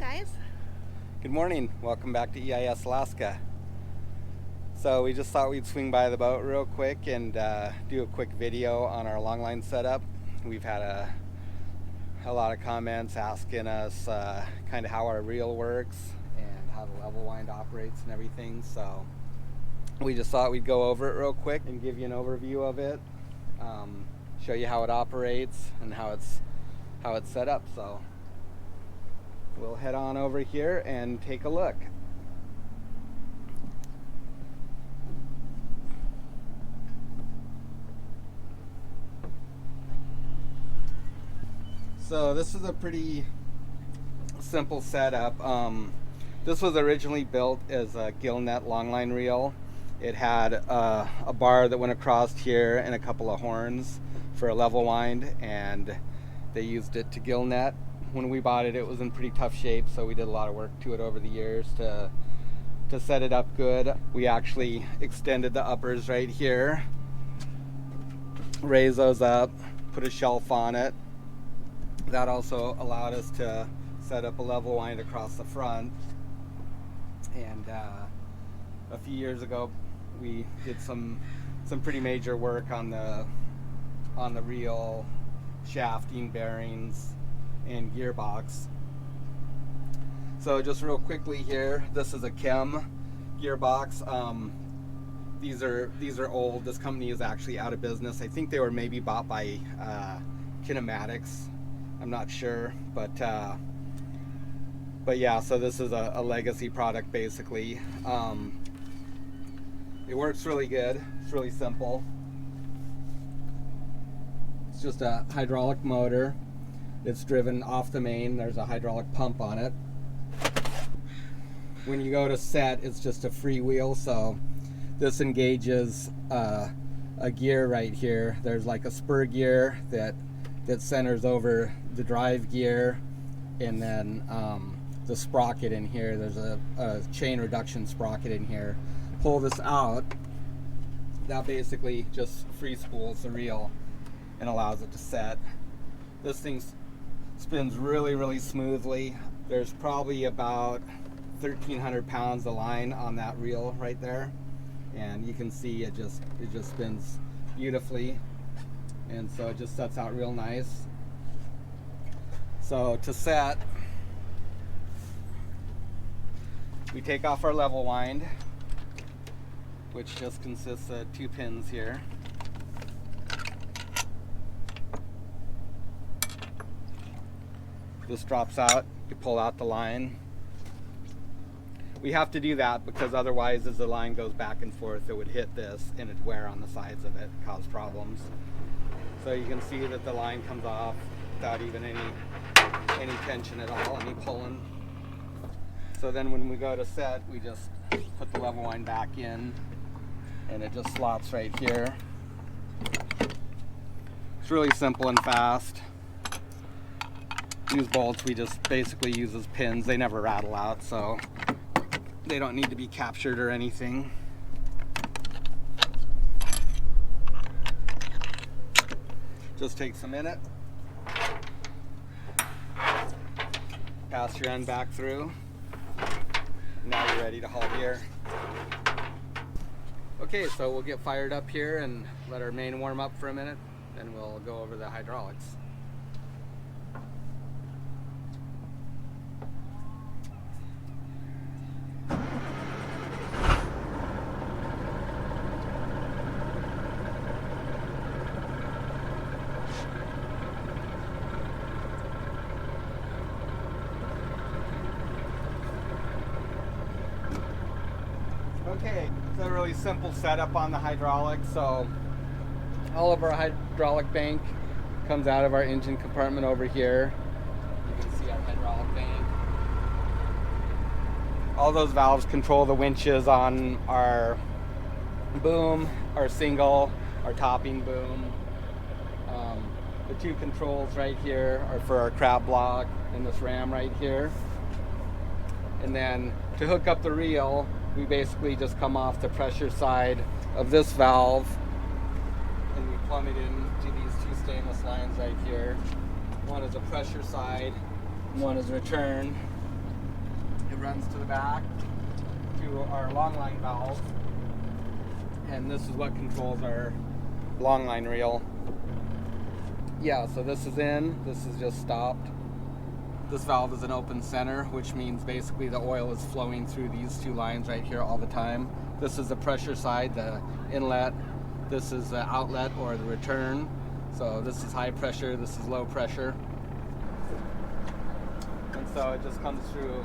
guys. Good morning. Welcome back to EIS Alaska. So we just thought we'd swing by the boat real quick and do a quick video on our Longline setup. We've had a lot of comments asking us kind of how our reel works and how the level wind operates and everything. So we just thought we'd go over it real quick and give you an overview of it, show you how it operates and how it's set up. So we'll head on over here and take a look. So this is a pretty simple setup. This was originally built as a gill net longline reel. It had a bar that went across here and a couple of horns for a level wind, and they used it to gill net. When we bought it, it was in pretty tough shape, so we did a lot of work to it over the years to set it up good. We actually extended the uppers right here, raised those up, put a shelf on it. That also allowed us to set up a level wind across the front. And a few years ago, we did some pretty major work on the reel, shafting, bearings, and gearbox. So just real quickly here, this is a chem gearbox. These are old. This company is actually out of business. I think they were maybe bought by Kinematics. I'm not sure, but yeah. So this is a legacy product basically. It works really good. It's really simple. It's just a hydraulic motor. It's driven off the main. There's a hydraulic pump on it. When you go to set, it's just a freewheel. So this engages a gear right here. There's like a spur gear that centers over the drive gear, and then the sprocket in here. There's a chain reduction sprocket in here. Pull this out. That basically just free spools the reel and allows it to set. This thing spins really smoothly. There's probably about 1,300 pounds of line on that reel right there, and you can see it just spins beautifully, and so it just sets out real nice. So to set, we take off our level wind, which just consists of 2 pins here. This drops out, you pull out the line. We have to do that because otherwise, as the line goes back and forth, it would hit this and it'd wear on the sides of it, cause problems. So you can see that the line comes off without even any tension at all, any pulling. So then when we go to set, we just put the level wind back in and it just slots right here. It's really simple and fast. These bolts we just basically use as pins. They never rattle out, so they don't need to be captured or anything. Just takes a minute. Pass your end back through. Now you're ready to haul gear. Okay, so we'll get fired up here and let our main warm up for a minute, then we'll go over the hydraulics. Okay, it's a really simple setup on the hydraulics. So all of our hydraulic bank comes out of our engine compartment over here. You can see our hydraulic bank. All those valves control the winches on our boom, our single, our topping boom. The 2 controls right here are for our crab block and this ram right here. And then to hook up the reel, we basically just come off the pressure side of this valve and we plumb it into these 2 stainless lines right here. One is a pressure side, and one is return. It runs to the back to our Longline valve, and this is what controls our Longline reel. Yeah, so this is in, this is just stopped. This valve is an open center, which means basically the oil is flowing through these two lines right here all the time. This is the pressure side, the inlet. This is the outlet or the return. So this is high pressure, this is low pressure. And so it just comes through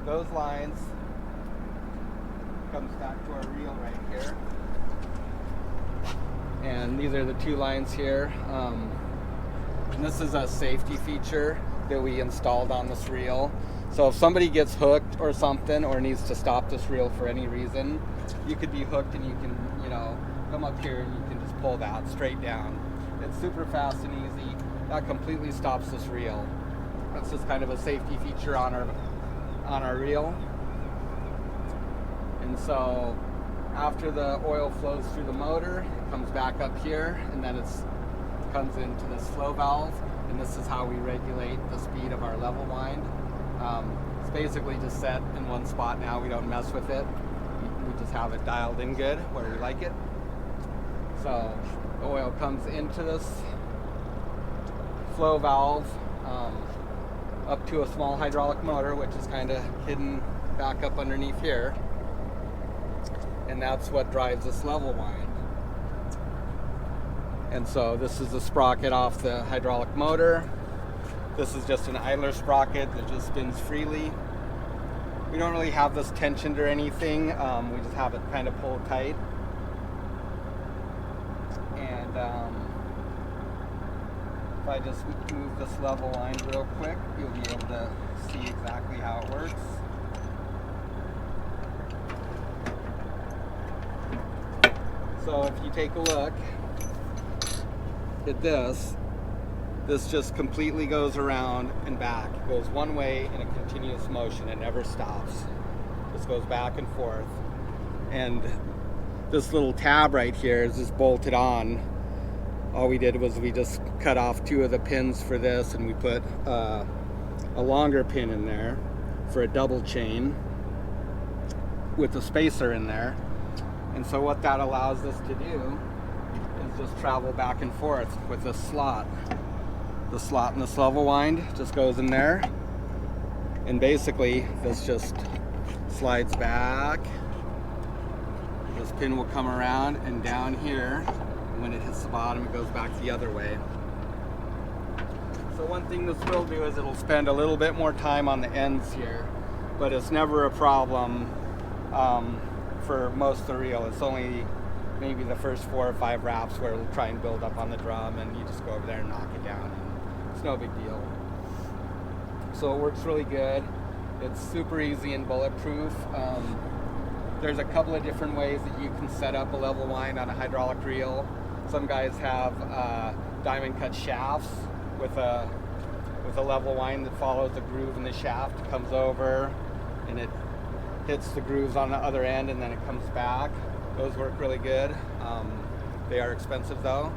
those lines, comes back to our reel right here. And these are the two lines here. And this is a safety feature that we installed on this reel. So if somebody gets hooked or something, or needs to stop this reel for any reason, you could be hooked and you can, come up here and you can just pull that straight down. It's super fast and easy. That completely stops this reel. That's just kind of a safety feature on our reel. And so after the oil flows through the motor, it comes back up here, and then it comes into this flow valve, and this is how we regulate the speed of our level wind. It's basically just set in one spot now. We don't mess with it. We just have it dialed in good where we like it. So the oil comes into this flow valve up to a small hydraulic motor, which is kind of hidden back up underneath here. And that's what drives this level wind. And so this is the sprocket off the hydraulic motor. This is just an idler sprocket that just spins freely. We don't really have this tensioned or anything. We just have it kind of pulled tight. And if I just move this level line real quick, you'll be able to see exactly how it works. So if you take a look at this just completely goes around and back. It goes one way in a continuous motion. It never stops. This goes back and forth. And this little tab right here is just bolted on. All we did was we just cut off two of the pins for this, and we put a longer pin in there for a double chain with a spacer in there. And so what that allows us to do is just travel back and forth with this slot. The slot in this level wind just goes in there, and basically this just slides back. This pin will come around and down here. When it hits the bottom, it goes back the other way. So one thing this will do is it'll spend a little bit more time on the ends here, but it's never a problem for most of the reel. It's only maybe the first 4 or 5 wraps where it'll try and build up on the drum, and you just go over there and knock it down. It's no big deal. So it works really good. It's super easy and bulletproof. There's a couple of different ways that you can set up a level wind on a hydraulic reel. Some guys have diamond cut shafts with a level wind that follows the groove in the shaft. It comes over and it hits the grooves on the other end, and then it comes back. Those work really good. They are expensive though.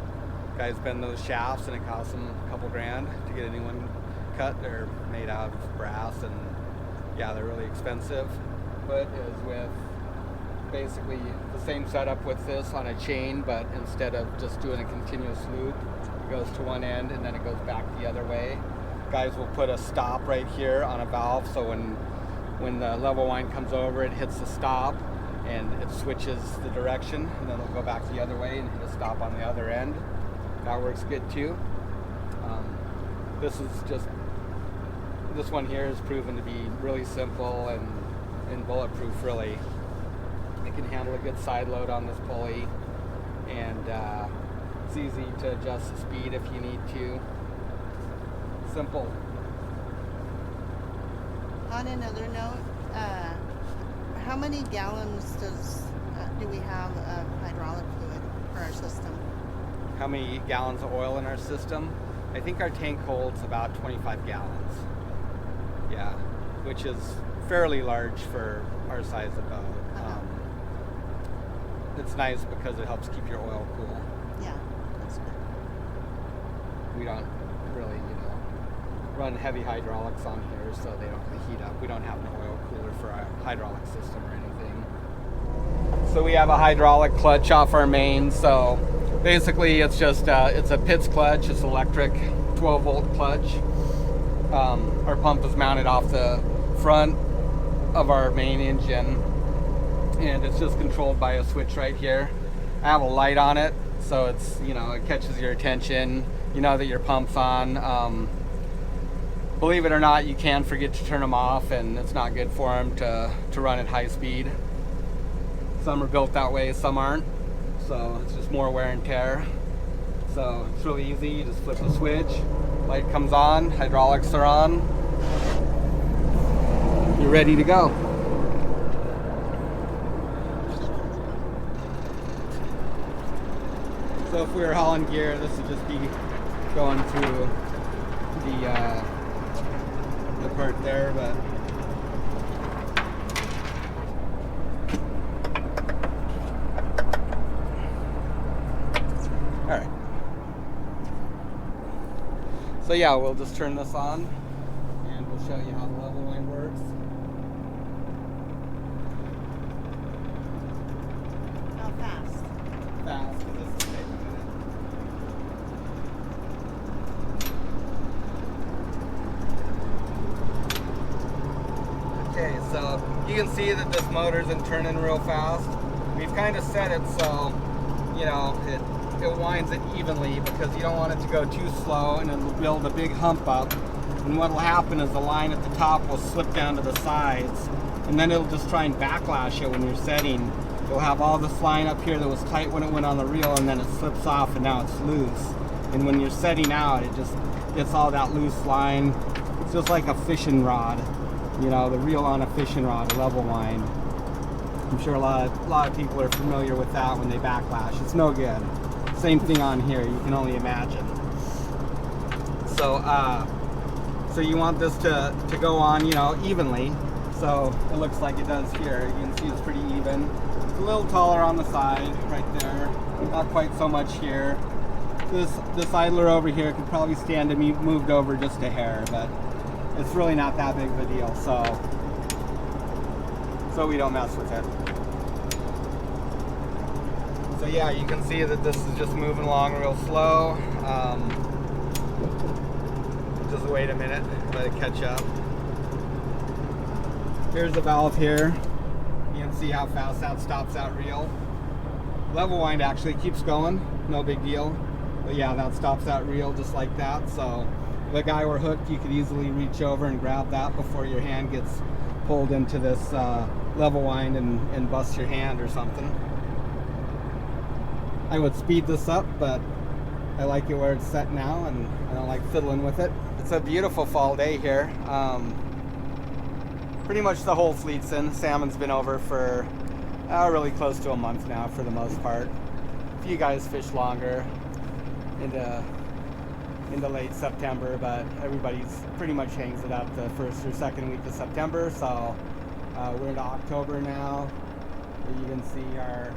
Guys bend those shafts and it costs them a couple grand to get a new one cut. They're made out of brass, and yeah, they're really expensive. But is with basically the same setup with this on a chain, but instead of just doing a continuous loop, it goes to one end and then it goes back the other way. Guys will put a stop right here on a valve, so when the level wind comes over, it hits the stop and it switches the direction, and then it'll go back the other way and hit a stop on the other end. That works good too. This one here is proven to be really simple and bulletproof, really. It can handle a good side load on this pulley, and it's easy to adjust the speed if you need to. Simple. On another note, how many gallons do we have of hydraulic fluid for our system? How many gallons of oil in our system? I think our tank holds about 25 gallons. Yeah, which is fairly large for our size of boat. It's nice because it helps keep your oil cool. Yeah, that's good. We don't really, run heavy hydraulics on here so they don't really heat up. We don't have an oil cooler for our hydraulic system or anything. So we have a hydraulic clutch off our main. So basically it's just it's a Pitts clutch. It's electric 12-volt clutch. Our pump is mounted off the front of our main engine, and it's just controlled by a switch right here. I have a light on it, so it's, you know, it catches your attention. You know that your pump's on. Believe it or not, you can forget to turn them off, and it's not good for them to run at high speed. Some are built that way, some aren't. So it's just more wear and tear. So it's really easy. You just flip the switch, light comes on, hydraulics are on. You're ready to go. So if we were hauling gear, this would just be going through the part there, but all right. So yeah, we'll just turn this on and we'll show you how the level line works. How fast? Fast, 'cause this will take a minute. Okay, so you can see that this motor isn't turning real fast. We've kind of set it so, you know, it winds it evenly, because you don't want it to go too slow and it'll build a big hump up. And what will happen is the line at the top will slip down to the sides, and then it'll just try and backlash it when you're setting. You'll have all this line up here that was tight when it went on the reel, and then it slips off and now it's loose. And when you're setting out, it just gets all that loose line. It's just like a fishing rod, you know, the reel on a fishing rod, a level line. I'm sure a lot of people are familiar with that when they backlash. It's no good. Same thing on here, you can only imagine. So so you want this to go on, you know, evenly. So it looks like it does here. You can see it's pretty even. It's a little taller on the side right there, not quite so much here. This idler over here could probably stand to be moved over just a hair, but it's really not that big of a deal, so we don't mess with it. So yeah, you can see that this is just moving along real slow. Just wait a minute, let it catch up. Here's the valve here. You can see how fast that stops that reel. Level wind actually keeps going, no big deal. But yeah, that stops that reel just like that. So if a guy were hooked, you could easily reach over and grab that before your hand gets pulled into this level wind and bust your hand or something. I would speed this up, but I like it where it's set now, and I don't like fiddling with it. It's a beautiful fall day here. Pretty much the whole fleet's in. Salmon's been over for really close to a month now for the most part. A few guys fish longer into late September, but everybody's pretty much hangs it up the first or second week of September. So we're into October now. You can see our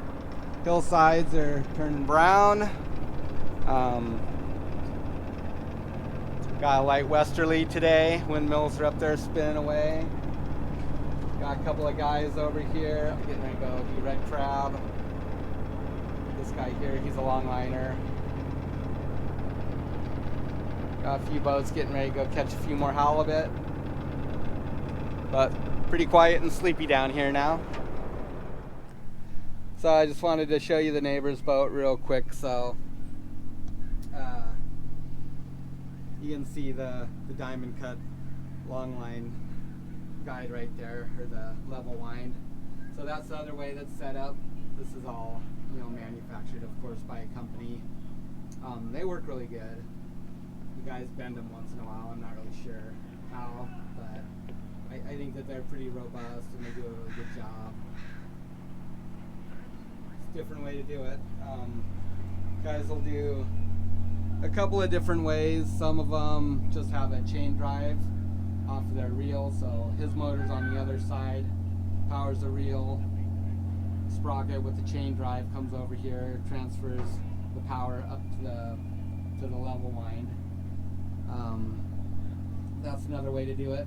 hillsides are turning brown. Got a light westerly today. Windmills are up there spinning away. Got a couple of guys over here getting ready to go be red crab. This guy here, he's a longliner. Got a few boats getting ready to go catch a few more halibut. But pretty quiet and sleepy down here now. So I just wanted to show you the neighbor's boat real quick. So you can see the diamond cut longline guide right there, or the level wind. So that's the other way that's set up. This is all, you know, manufactured, of course, by a company. They work really good. You guys bend them once in a while. I'm not really sure how, but I think that they're pretty robust and they do a really good job. It's a different way to do it. Guys will do a couple of different ways. Some of them just have a chain drive off of their reel, so his motor's on the other side, powers the reel. Sprocket with the chain drive comes over here, transfers the power up to the level wind. that's another way to do it.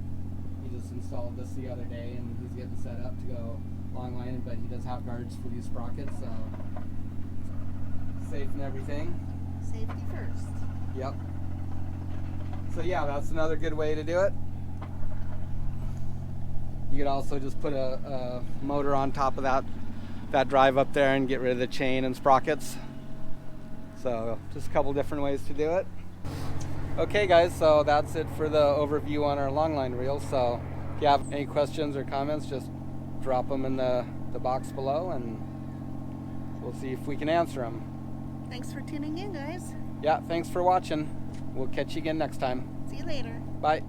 He just installed this the other day and he's getting set up to go Longline, but he does have guards for these sprockets, so safe and everything. Safety first. Yep. So yeah, that's another good way to do it. You could also just put a motor on top of that drive up there and get rid of the chain and sprockets. So just a couple different ways to do it. Okay guys, so that's it for the overview on our Longline reel. So if you have any questions or comments, just drop them in the box below and we'll see if we can answer them. Thanks for tuning in, guys. Yeah, thanks for watching. We'll catch you again next time. See you later. Bye.